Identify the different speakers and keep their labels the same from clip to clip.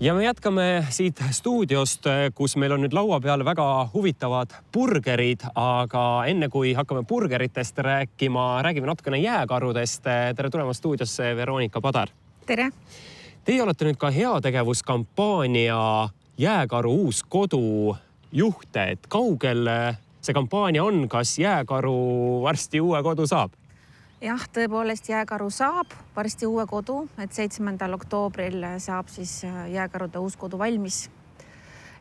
Speaker 1: Ja me jätkame siit stuudiost, kus meil on nüüd laua peal väga huvitavad burgerid, aga enne kui hakkame burgeritest rääkima, räägime natukene jääkarudest. Tere tulemast stuudiosse, Veronika Padar.
Speaker 2: Tere!
Speaker 1: Teie olete nüüd ka heategevuskampaania Jääkaru uus kodu juht. Et kaugel see kampaania on, kas jääkaru varsti uue kodu saab?
Speaker 2: Jah, tõepoolest jääkaru saab varsti uue kodu, et 7. oktoobril saab siis jääkarude uus kodu valmis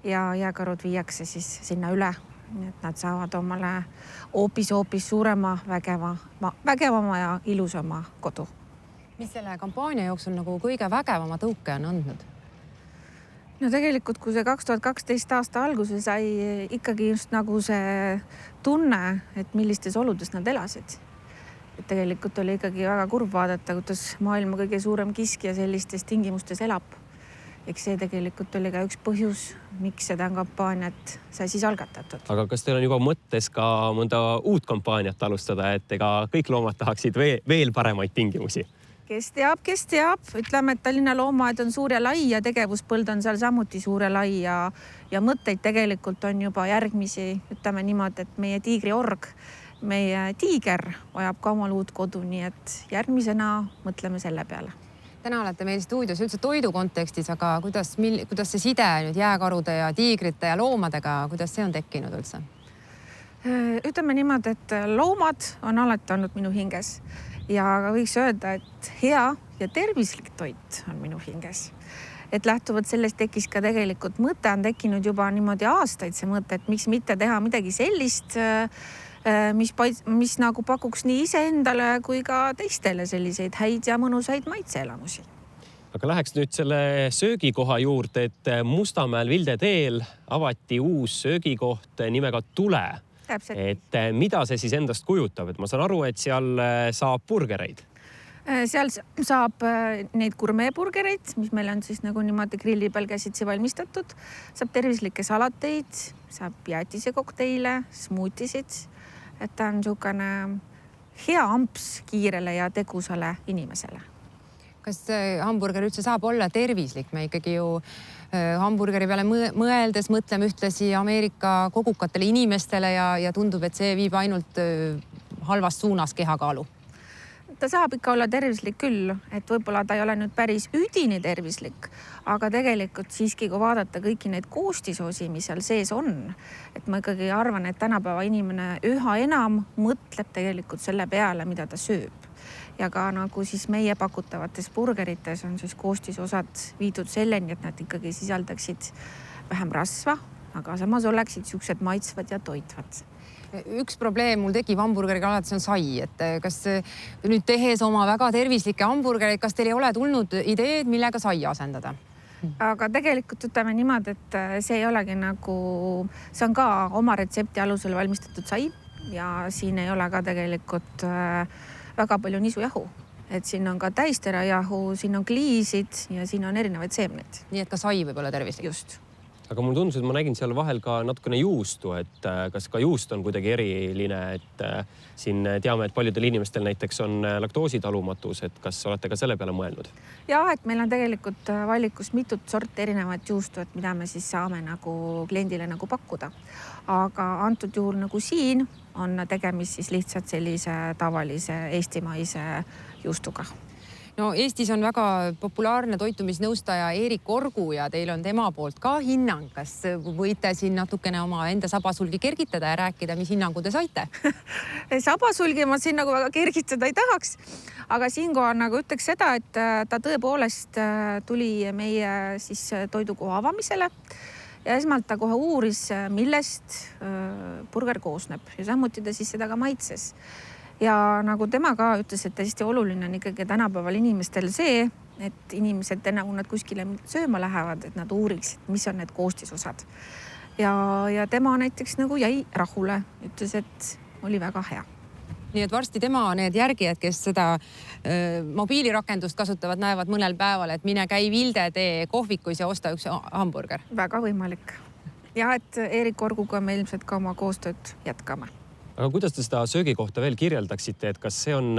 Speaker 2: ja jääkarud viiakse siis sinna üle, et nad saavad omale hoopis suurema, vägevama ja ilusama kodu.
Speaker 3: Mis selle kampaania jooksul nagu kõige vägevama tõuke on andnud?
Speaker 2: No tegelikult, kui see 2012 aasta alguse sai ikkagi just nagu see tunne, et millistes oludes nad elasid. Et tegelikult oli ikkagi väga kurb vaadata, kuidas maailma kõige suurem kiskja sellistes tingimustes elab. Eks see tegelikult oli ka üks põhjus, miks seda kampaaniat sai siis algatatud.
Speaker 1: Aga kas teil on juba mõttes ka mõnda uut kampaaniat alustada, et ega kõik loomad tahaksid veel paremaid tingimusi?
Speaker 2: Kes teab. Ütleme, et Tallinna loomaaed on suur ja lai ja tegevuspõld on seal samuti suur ja lai ja mõtteid tegelikult on juba järgmisi. Ütleme niimoodi, et meie tiigriorg, meie tiiger vajab ka omal uut kodu, nii et järgmisena mõtleme selle peale.
Speaker 3: Täna olete meil stuudios üldse toidu kontekstis, aga kuidas see side nüüd jääkarude ja tiigrite ja loomadega, kuidas see on tekkinud üldse?
Speaker 2: Ütleme niimoodi, et loomad on alati olnud minu hinges ja võiks öelda, et hea ja tervislik toit on minu hinges. Et lähtuvalt sellest tekkis ka tegelikult mõte, on tekkinud juba niimoodi aastaid see mõte, et miks mitte teha midagi sellist, mis nagu pakuks nii iseendale kui ka teistele selliseid häid ja mõnusaid maitseelamusi.
Speaker 1: Aga läheks nüüd selle söögikoha juurde, et Mustamäel Vilde teel avati uus söögikoht nimega Tule.
Speaker 2: Täpselt.
Speaker 1: Et mida see siis endast kujutab? Et ma saan aru, et seal saab burgereid.
Speaker 2: Seal saab neid gurmeeburgereid, mis meil on siis nagu niimoodi grilli peal käsitsi valmistatud. Saab tervislikke salateid, saab jäätise kokteile, smuutisid. Et ta on niisugune hea amps kiirele ja tegusale inimesele.
Speaker 3: Kas hamburger üldse saab olla tervislik? Me ikkagi ju hamburgeri peale mõeldes mõtleme ühtlasi Ameerika kogukatele inimestele ja tundub, et see viib ainult halvast suunas kehakaalu.
Speaker 2: Ta saab ikka olla tervislik küll, et võib-olla ta ei ole nüüd päris üdini tervislik, aga tegelikult siiski, kui vaadata kõiki neid koostisosi, mis seal sees on, et ma ikkagi arvan, et tänapäeva inimene üha enam mõtleb tegelikult selle peale, mida ta sööb. Ja ka nagu siis meie pakutavates burgerites on siis koostisosad viidud selleni, et nad ikkagi sisaldaksid vähem rasva, aga samas oleksid siuksed maitsvad ja toitvad.
Speaker 3: Üks probleem mul tekib hamburgeriga alati on sai, et kas nüüd tehes oma väga tervislikke hamburgereid, kas teil ei ole tulnud ideed, millega sai asendada?
Speaker 2: Aga tegelikult ütleme niimoodi, et see ei olegi nagu, see on ka oma retsepti alusel valmistatud sai ja siin ei ole ka tegelikult väga palju nisujahu. Et siin on ka täisterajahu, siin on kliisid ja siin on erinevaid seemneid.
Speaker 3: Nii et ka sai võib olla tervislik?
Speaker 2: Just.
Speaker 1: Aga mul tundus, et ma nägin seal vahel ka natukene juustu, et kas ka juust on kuidagi eriline, et siin teame, et paljudel inimestel näiteks on laktoositalumatus, et kas olete ka selle peale mõelnud?
Speaker 2: Ja, et meil on tegelikult valikus mitut sorti erinevat juustu, et mida me siis saame nagu kliendile nagu pakkuda. Aga antud juhul nagu siin on tegemist siis lihtsalt sellise tavalise eestimaise juustuga.
Speaker 3: No Eestis on väga populaarne toitumisnõustaja Eerik Orgu ja teil on tema poolt ka hinnang. Kas võite siin natukene oma enda sabasulgi kergitada ja rääkida, mis hinnangu te saite?
Speaker 2: Sabasulgi ma siin nagu väga kergitada ei tahaks, aga siinkohal nagu ütleks seda, et ta tõepoolest tuli meie siis toidukoha avamisele ja esmalt ta kohe uuris, millest burger koosneb ja samuti ta siis seda ka maitses. Ja nagu tema ka ütles, et hästi oluline on ikkagi tänapäeval inimestel see, et inimesed enne, kui nad kuskile sööma lähevad, et nad uuriks, mis on need koostisosad. Ja tema näiteks nagu jäi rahule, ütles, et oli väga hea.
Speaker 3: Nii et varsti tema need järgijad, kes seda mobiilirakendust kasutavad, näevad mõnel päeval, et mine käi Vilde tee kohvikus ja osta üks hamburger.
Speaker 2: Väga võimalik. Ja et Eerik Orguga me ilmselt ka oma koostööd jätkame.
Speaker 1: aga kuidas te seda söögikohta veel kirjeldaksite, et kas see on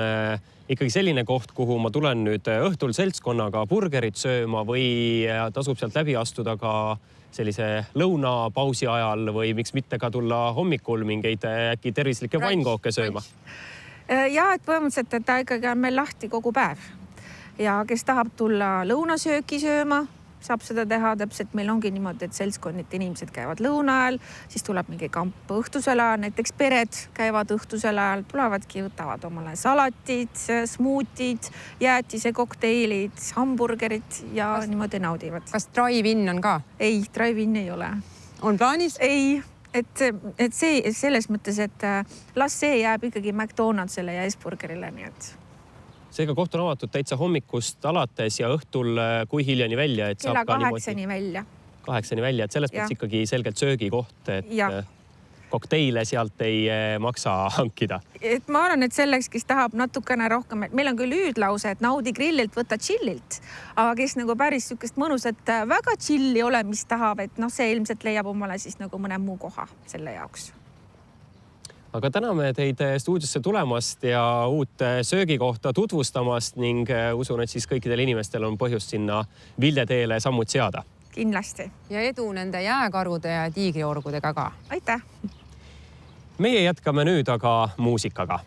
Speaker 1: ikkagi selline koht, kuhu ma tulen nüüd õhtul seltskonnaga burgerit sööma või tasub sealt läbi astuda ka sellise lõunapausi ajal või miks mitte ka tulla hommikul mingeid äkki tervislikke vannkooke sööma?
Speaker 2: Ja, et põhimõtteliselt, et ta ikkagi on meil lahti kogu päev ja kes tahab tulla lõunasööki sööma, saab seda teha. Täpselt meil ongi niimoodi, et seltskonniti inimesed käivad lõuna ajal, siis tuleb mingi kamp õhtusel ajal, näiteks pered käivad õhtusel ajal, tulevadki, võtavad omale salatid, smuutid, jäätise kokteilid, hamburgerid ja niimoodi naudivad.
Speaker 3: Kas drive-in on ka?
Speaker 2: Ei, drive-in ei ole.
Speaker 3: On plaanis?
Speaker 2: Ei, et see selles mõttes, et las see jääb ikkagi McDonaldsile ja S-burgerile, nii et
Speaker 1: seega koht on avatud täitsa hommikust alates ja õhtul kui hiljani välja, et
Speaker 2: kella
Speaker 1: saab ka
Speaker 2: 8-ni välja.
Speaker 1: 8-ni välja, et selles mõttes ikkagi selgelt söögikoht, et kokteile sealt ei maksa hankida.
Speaker 2: Et ma arvan, et selleks, kes tahab natukene rohkem, et meil on küll hüüdlause, et naudi grillilt, võta chillilt, aga kes nagu päris sükest mõnusat väga chilli olemist tahab, et see ilmselt leiab omale siis nagu mõne muu koha selle jaoks.
Speaker 1: Aga täname teid stuudiosse tulemast ja uut söögikohta tutvustamast ning usun, et siis kõikidel inimestel on põhjust sinna Viljeteele sammud seada.
Speaker 2: Kindlasti.
Speaker 3: Ja edu nende jääkarude ja tiigriorgudega ka.
Speaker 2: Aitäh!
Speaker 1: Meie jätkame nüüd aga muusikaga.